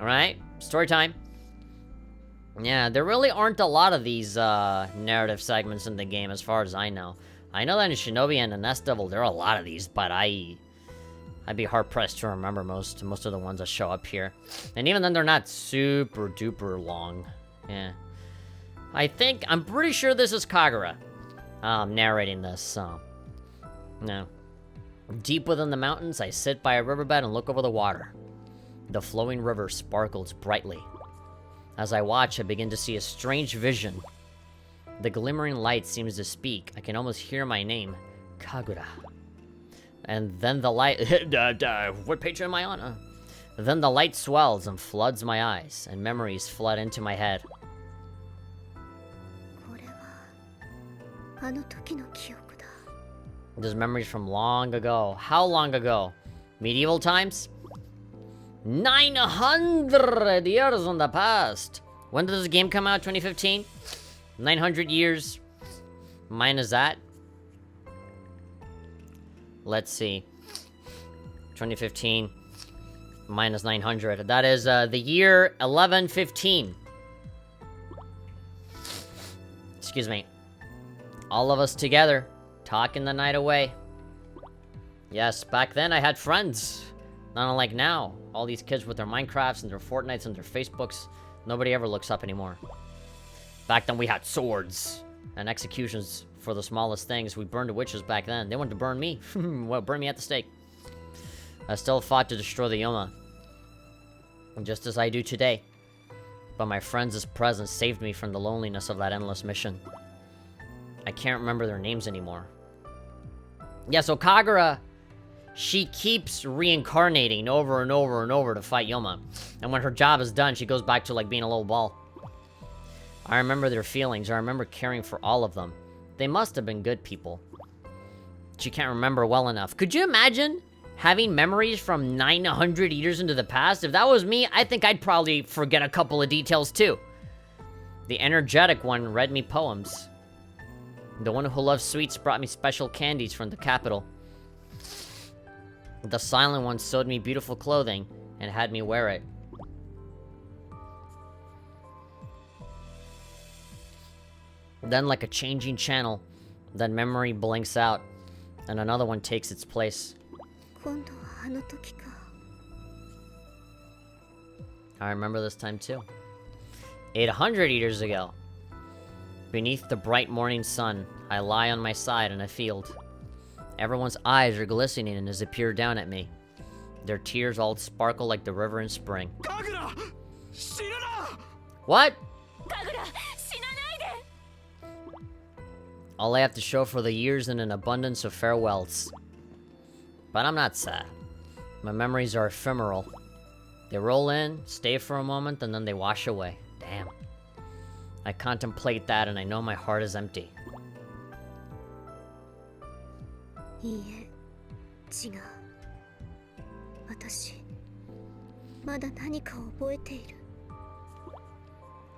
Alright, story time. Yeah, there really aren't a lot of these narrative segments in the game as far as I know. I know that in Shinobi and in Nest Devil there are a lot of these, but I'd be hard-pressed to remember most of the ones that show up here. And even then, they're not super-duper long. Yeah. I'm pretty sure this is Kagura narrating this, so... No. Deep within the mountains, I sit by a riverbed and look over the water. The flowing river sparkles brightly. As I watch, I begin to see a strange vision. The glimmering light seems to speak. I can almost hear my name, Kagura. And then the light... what page am I on? Then the light swells and floods my eyes, and memories flood into my head. There's memories from long ago. How long ago? Medieval times? 900 years in the past. When did this game come out? 2015? 900 years. Minus that. Let's see. 2015 minus 900. That is the year 1115. Excuse me. All of us together, talking the night away. Yes, back then I had friends. Not unlike now. All these kids with their Minecrafts and their Fortnites and their Facebooks. Nobody ever looks up anymore. Back then we had swords and executions for the smallest things. We burned the witches back then. They wanted to burn me. Well, burn me at the stake. I still fought to destroy the Yoma. Just as I do today. But my friends' presence saved me from the loneliness of that endless mission. I can't remember their names anymore. Yeah, so Kagura, she keeps reincarnating over and over and over to fight Yoma. And when her job is done, she goes back to, like, being a little ball. I remember their feelings. I remember caring for all of them. They must have been good people. She can't remember well enough. Could you imagine having memories from 900 years into the past? If that was me, I think I'd probably forget a couple of details, too. The energetic one read me poems. The one who loved sweets brought me special candies from the capital. The silent one sewed me beautiful clothing and had me wear it. Then, like a changing channel, that memory blinks out, and another one takes its place. I remember this time too. 800 years ago. Beneath the bright morning sun, I lie on my side in a field. Everyone's eyes are glistening as they peer down at me. Their tears all sparkle like the river in spring. Kagura! What? Kagura, all I have to show for the years in an abundance of farewells. But I'm not sad. My memories are ephemeral. They roll in, stay for a moment, and then they wash away. Damn. I contemplate that and I know my heart is empty.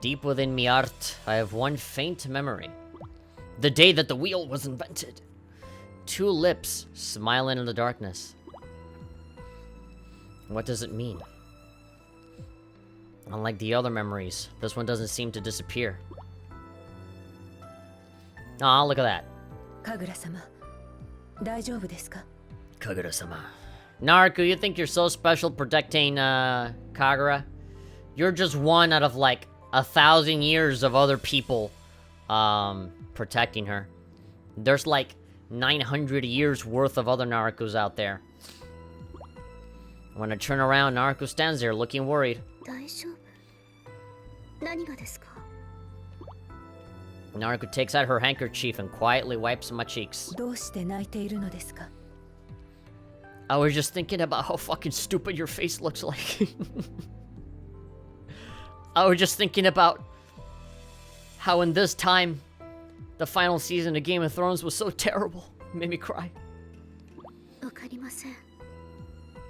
Deep within me art, I have one faint memory. The day that the wheel was invented. Two lips smiling in the darkness. What does it mean? Unlike the other memories, this one doesn't seem to disappear. Aw, look at that. Kagura-sama, daijoubu desu ka? Kagura-sama. Naruto, you think you're so special protecting, Kagura? You're just one out of, like, 1,000 years of other people, protecting her. There's, like, 900 years worth of other Narutos out there. When I turn around, Naruto stands there looking worried. Naruto takes out her handkerchief and quietly wipes my cheeks. I was just thinking about how fucking stupid your face looks like. I was just thinking about how in this time, the final season of Game of Thrones was so terrible. It made me cry.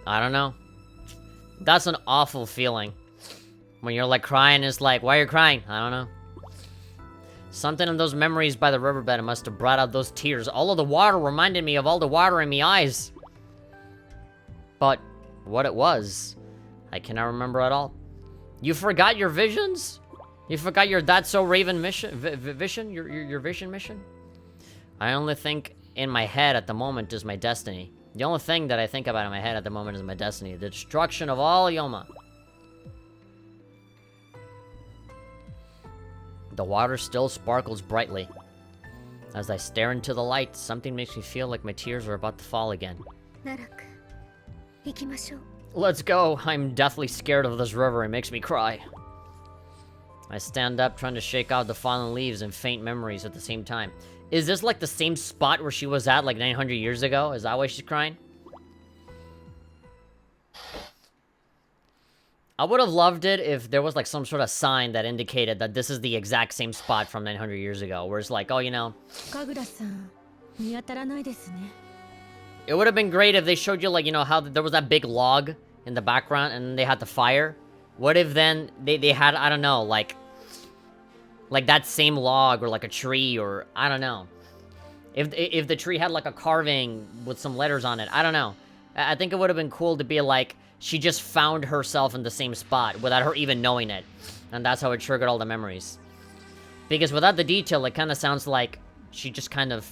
I don't know. That's an awful feeling. When you're like crying, it's like, why are you crying? I don't know. Something in those memories by the riverbed must have brought out those tears. All of the water reminded me of all the water in my eyes. But what it was, I cannot remember at all. You forgot your visions? You forgot your That's So Raven mission? Vision? Your vision mission? I only think in my head at the moment is my destiny. The only thing that I think about in my head at the moment is my destiny. The destruction of all Yoma. The water still sparkles brightly. As I stare into the light, something makes me feel like my tears are about to fall again. Let's go. I'm deathly scared of this river. It makes me cry. I stand up, trying to shake out the fallen leaves and faint memories at the same time. Is this like the same spot where she was at like 900 years ago? Is that why she's crying? I would have loved it if there was like some sort of sign that indicated that this is the exact same spot from 900 years ago. Where it's like, oh, you know. It would have been great if they showed you like, you know, how there was that big log in the background and they had the fire. What if then they had, I don't know, like that same log or like a tree or, I don't know. If the tree had like a carving with some letters on it, I don't know. I think it would have been cool to be like, she just found herself in the same spot without her even knowing it. And that's how it triggered all the memories. Because without the detail, it kind of sounds like she just kind of,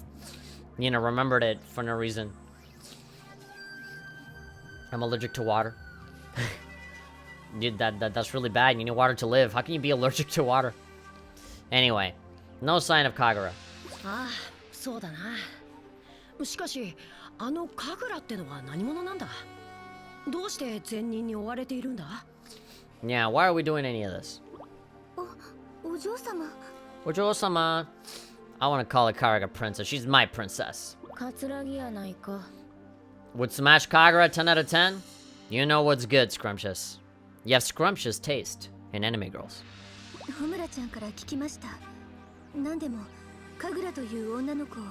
you know, remembered it for no reason. I'm allergic to water. That's really bad. You need water to live. How can you be allergic to water? Anyway, no sign of Kagura. Ah, そうだな。しかし、あのカグラってのは何者なんだ? どうして善人に追われているんだ? Yeah, why are we doing any of this? お嬢様。お嬢様. I want to call her Kagura princess. She's my princess. カツラギやないか. Would smash Kagura 10 out of 10? You know what's good, Scrumptious. You have scrumptious taste in anime girls. ホムラちゃんから聞きました。何でもカグラという女の子を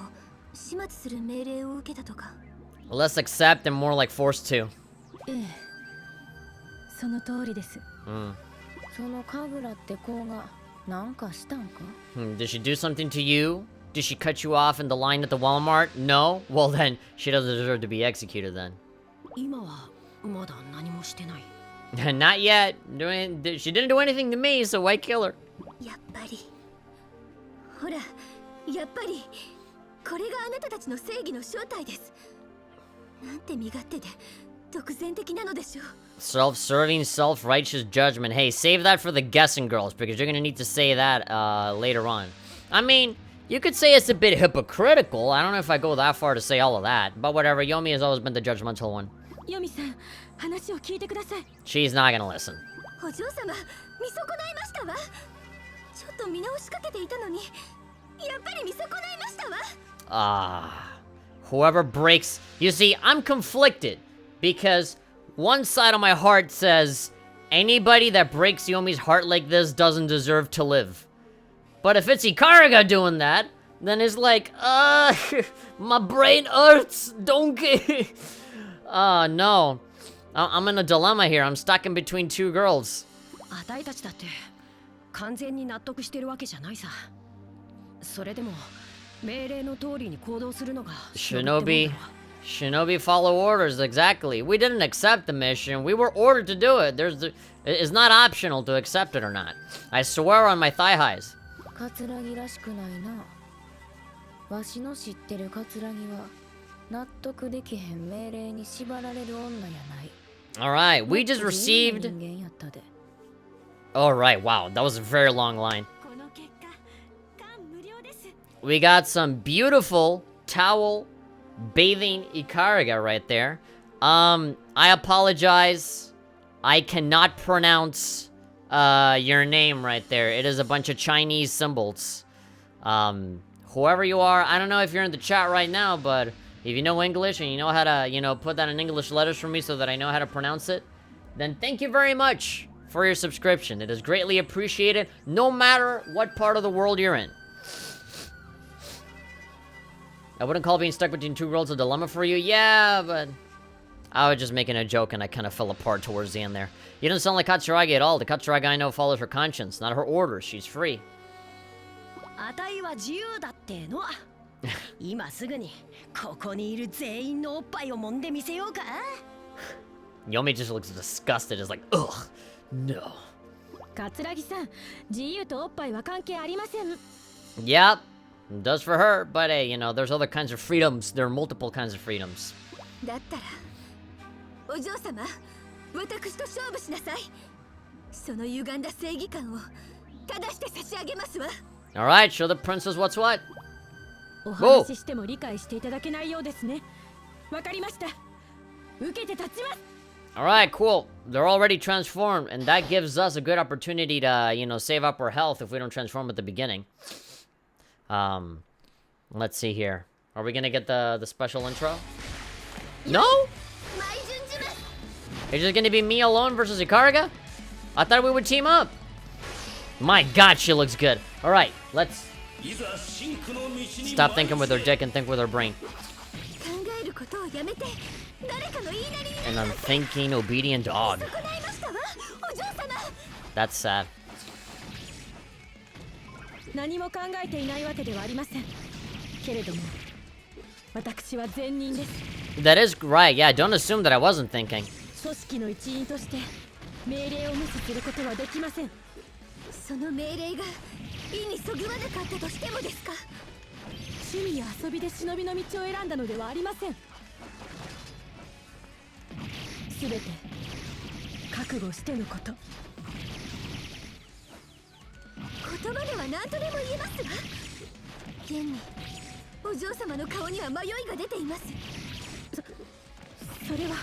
始末する命令を受けたとか。Less accept and more like forced to. ええ。その通りです。そのカグラって子がなんかしたんか? Did she do something to you? Did she cut you off in the line at the Walmart? No? Well then, she doesn't deserve to be executed then. 今はまだ何もしてない。Not yet. She didn't do anything to me, so why kill her? やっぱり。ほら、やっぱりこれがあなたたちの正義の正体です。なんて身勝手で独善的なのでしょう。Self-serving, self-righteous judgment. Hey, save that for the guessing girls, because you're gonna need to say that later on. I mean, you could say it's a bit hypocritical. I don't know if I go that far to say all of that, but whatever. Yomi has always been the judgmental one. ヨミさん、話を聞いてください。 She's not gonna listen. お嬢様、見損ないましたわ。ちょっと見直しかけていたのに、やっぱり見損ないましたわ。Whoever breaks... You see, I'm conflicted, because one side of my heart says, anybody that breaks Yomi's heart like this doesn't deserve to live. But if it's Ikaruga doing that, then it's like, my brain hurts, donkey. No. I'm in a dilemma here. I'm stuck in between two girls. あたいたちだって完全に納得してるわけじゃないさ。それでも命令の通りに行動するのが Shinobi follow orders, exactly. We didn't accept the mission. We were ordered to do it. It's not optional to accept it or not. I swear on my thigh highs. カツラギらしくないな。わしの知ってるカツラギは納得できへん命令に縛られる女やない。Alright, we just received... Alright, wow, that was a very long line. We got some beautiful towel bathing Ikaruga right there. I apologize. I cannot pronounce your name right there. It is a bunch of Chinese symbols. Whoever you are, I don't know if you're in the chat right now, but if you know English and you know how to, you know, put that in English letters for me so that I know how to pronounce it, then thank you very much for your subscription. It is greatly appreciated, no matter what part of the world you're in. I wouldn't call being stuck between two worlds a dilemma for you. Yeah, but I was just making a joke and I kind of fell apart towards the end there. You don't sound like Katsuragi at all. The Katsuragi I know follows her conscience, not her orders. She's free. あたいは自由だっての。今すぐにここにいる全員のおっぱいを揉んでみせようか。 Yomi just looks disgusted. It's like, ugh, no. 桂木さん、自由とおっぱいは関係ありません。 Yep, does for her, but hey, you know, there's other kinds of freedoms. There are multiple kinds of freedoms. だったらお嬢様、私と勝負しなさい。その歪んだ正義感を正して差し上げますわ。 Alright, show the princess what's what. お話ししても理解していただけないようですね。わかりました。受けて立ちます。 Alright, cool. They're already transformed, and that gives us a good opportunity to, you know, save up our health if we don't transform at the beginning. Let's see here. Are we gonna get the special intro? No? It's just gonna be me alone versus Ikariga? I thought we would team up. My god, she looks good. Alright, let's stop thinking with her dick and think with her brain. And I'm thinking obedient dog. That's sad. 何も考えていないわけではありません。けれども、私は善人です。 That is right, yeah, don't assume that I wasn't thinking. 組織の一員として命令を無視することはできません。その命令が意にそぐわなかったとしてもですか。趣味や遊びで忍びの道を選んだのではありません。すべて覚悟してのこと。言葉では何とでも言えますわ。現にお嬢様の顔には迷いが出ています。それは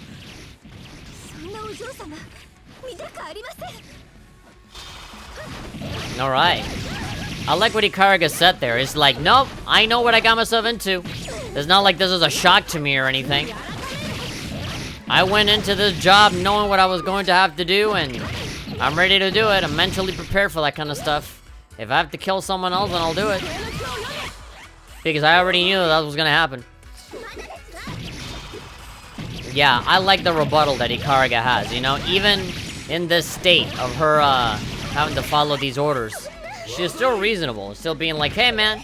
そんなお嬢様見たくありません。 Alright. I like what Ikariga said there. It's like, nope, I know what I got myself into. It's not like this is a shock to me or anything. I went into this job knowing what I was going to have to do, and I'm ready to do it. I'm mentally prepared for that kind of stuff. If I have to kill someone else, then I'll do it. Because I already knew that was gonna happen. Yeah, I like the rebuttal that Ikariga has, you know? Even in this state of her, having to follow these orders, she's still reasonable. Still being like, hey man,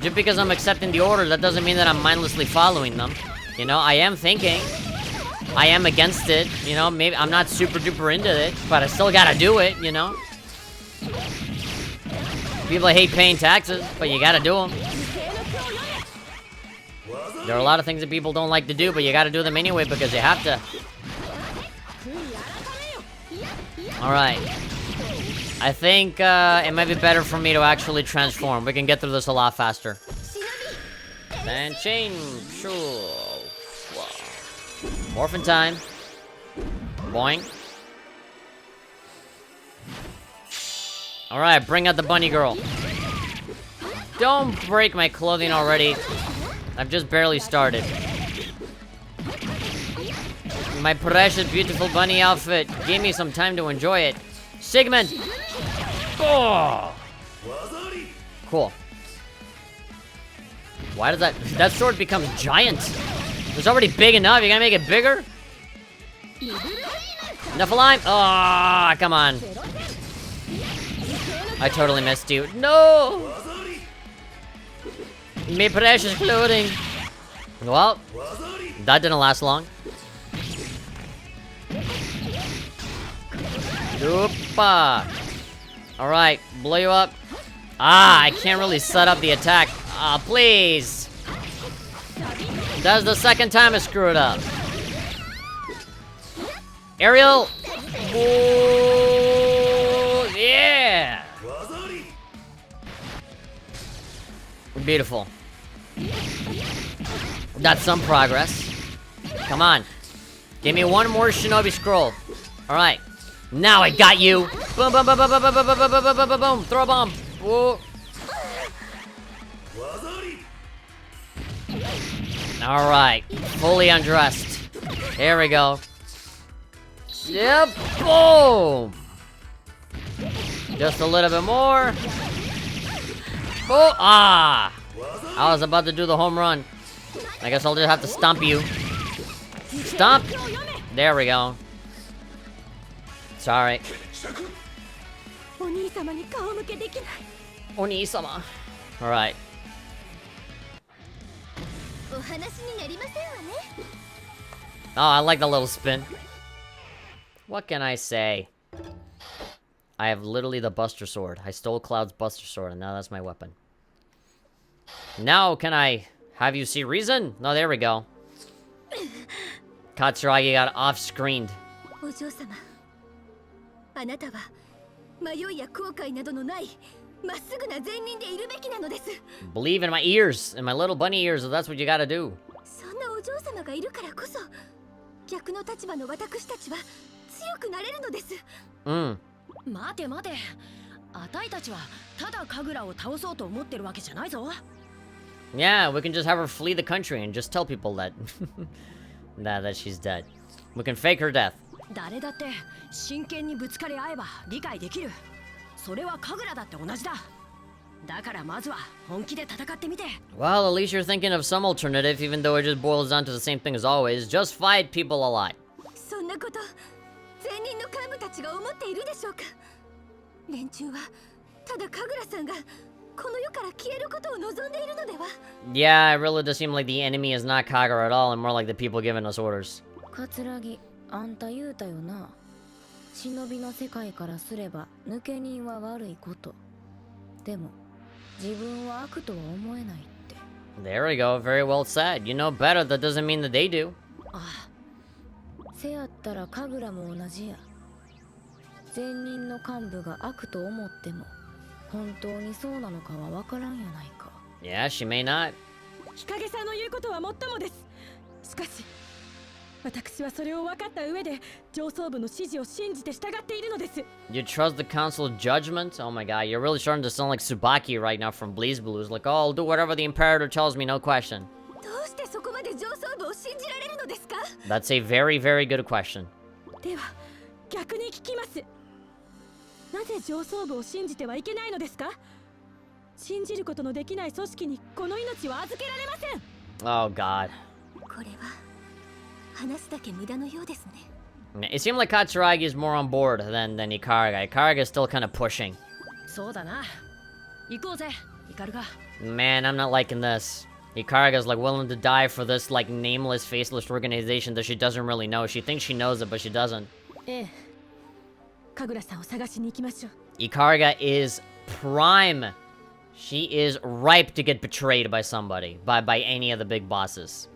just because I'm accepting the order, that doesn't mean that I'm mindlessly following them. You know, I am thinking. I am against it, you know? Maybe I'm not super duper into it, but I still gotta do it, you know? People hate paying taxes, but you gotta do them. There are a lot of things that people don't like to do, but you gotta do them anyway because you have to. Alright. I think it might be better for me to actually transform. We can get through this a lot faster. And change. Sure. Morphin time. Boing. Alright, bring out the bunny girl. Don't break my clothing already. I've just barely started. My precious, beautiful bunny outfit. Give me some time to enjoy it. Sigmund! Oh! Cool. Why does that sword becomes giant? It's already big enough. You gotta make it bigger? Nephilim? Oh, come on. I totally missed you. No! My precious clothing. Well, that didn't last long. Oopa. Alright, blow you up. Ah, I can't really set up the attack. Ah, please. That's the second time I screwed up. Ariel. Ooh, yeah. Beautiful. That's some progress. Come on. Give me one more shinobi scroll. Alright. Now I got you. Boom, boom, boom, boom, boom, boom, boom, boom, boom, boom, boom, boom, boom. Throw a bomb. Whoa. Alright. Fully undressed. Here we go. Yep. Boom. Just a little bit more. Oh, ah. I was about to do the home run. I guess I'll just have to stomp you. Stomp. There we go. Sorry. Oni-sama. Alright. Oh, I like the little spin. What can I say? I have literally the Buster Sword. I stole Cloud's Buster Sword, and now that's my weapon. Now, can I have you see reason? No, there we go. Katsuragi got off-screened. お嬢様あなたは迷いや後悔などのないまっすぐな善人でいるべきなのです Believe in my ears, in my little bunny ears, so that's what you gotta do. そんなお嬢様がいるからこそ逆の立場の私たちは強くなれるのです 待て待てあたいたちはただ神楽を倒そうと思ってるわけじゃないぞ Yeah, we can just have her flee the country and just tell people that that she's dead. We can fake her death. 誰だって真剣にぶつかり合えば理解できるそれは神楽だって同じだだからまずは本気で戦ってみて Well, at least you're thinking of some alternative, even though it just boils down to the same thing as always. Just fight people a lot. そんなこと善人の幹部たちが思っているでしょうか連中はただ神楽さんがこの世から消えることを望んでいるのでは Yeah, it really does seem like the enemy is not Kagura at all, and more like the people giving us orders. 桂あんた言うたよな忍びの世界からすれば抜け人は悪いことでも自分は悪とは思えないって There we go, very well said. You know better, that doesn't mean that they do. ああせやったら神楽も同じや善人の幹部が悪と思っても本当にそうなのかは分からんやないか Yeah, she may not. 日陰さんの言うことはもっともですしかし私はそれを分かった上で上層部の指示を信じて従っているのです You trust the council's judgment? Oh my god, you're really starting to sound like Tsubaki right now from Blaze Blues. Like, oh, I'll do whatever the Imperator tells me, no question. どうしてそこまで上層部を信じられるのですか That's a very, very good question. では逆に聞きますなぜ上層部を信じてはいけないのですか信じることのできない組織にこの命は預けられません Oh god. これは話すだけ無駄のようですね It seemed like Katsuragi is more on board than Ikaraga. Ikaraga is still kind of pushing. そうだな行こうぜイカルが Man, I'm not liking this. Ikaraga is like willing to die for this like nameless, faceless organization that she doesn't really know. She thinks she knows it, but she doesn't. ええ神楽さんを探しに行きましょう Ikaraga is prime. She is ripe to get betrayed by somebody, by any of the big bosses.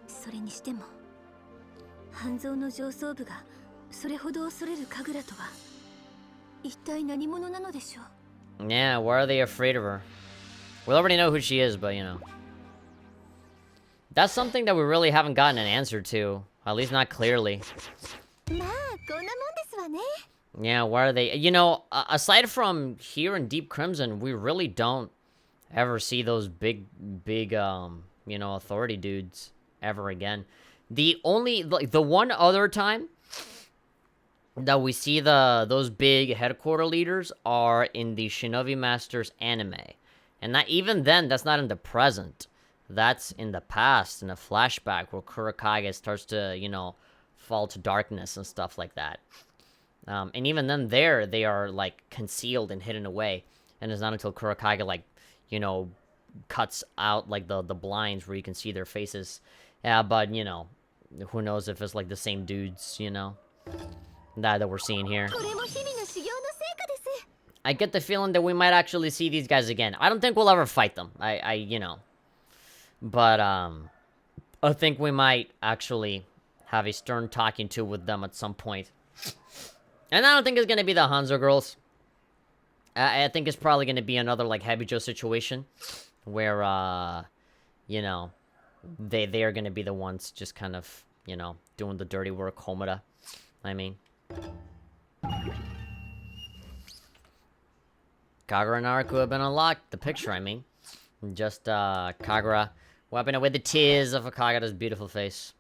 それにしても半蔵の上層部がそれほど恐れる神楽とは一体何者なのでしょう Yeah, why are they afraid of her? We already know who she is, but you know. That's something that we really haven't gotten an answer to. At least not clearly. まあこんなもんですわね Yeah, why are they... You know, aside from here in Deep Crimson, we really don't ever see those big, you know, authority dudes ever again. The only... Like, the one other time that we see those big headquarter leaders are in the Shinobi Masters anime. And that even then, that's not in the present. That's in the past, in a flashback, where Kurakage starts to, you know, fall to darkness and stuff like that. And even then there, they are, like, concealed and hidden away. And it's not until Kurakage, like, you know, cuts out, like, the blinds where you can see their faces. Yeah, but, you know, who knows if it's, like, the same dudes, you know, that we're seeing here. これも日々の修行の成果です I get the feeling that we might actually see these guys again. I don't think we'll ever fight them. You know. But, I think we might actually have a stern talking to with them at some point. And I don't think it's gonna be the Hanzo girls. I think it's probably gonna be another, like, Habijo situation. Where, you know, they are gonna be the ones just kind of, you know, doing the dirty work, Homura. I mean. Kagura and Naruto have been unlocked. The picture, I mean. Just, Kagura wiping away the tears of Kagura's beautiful face.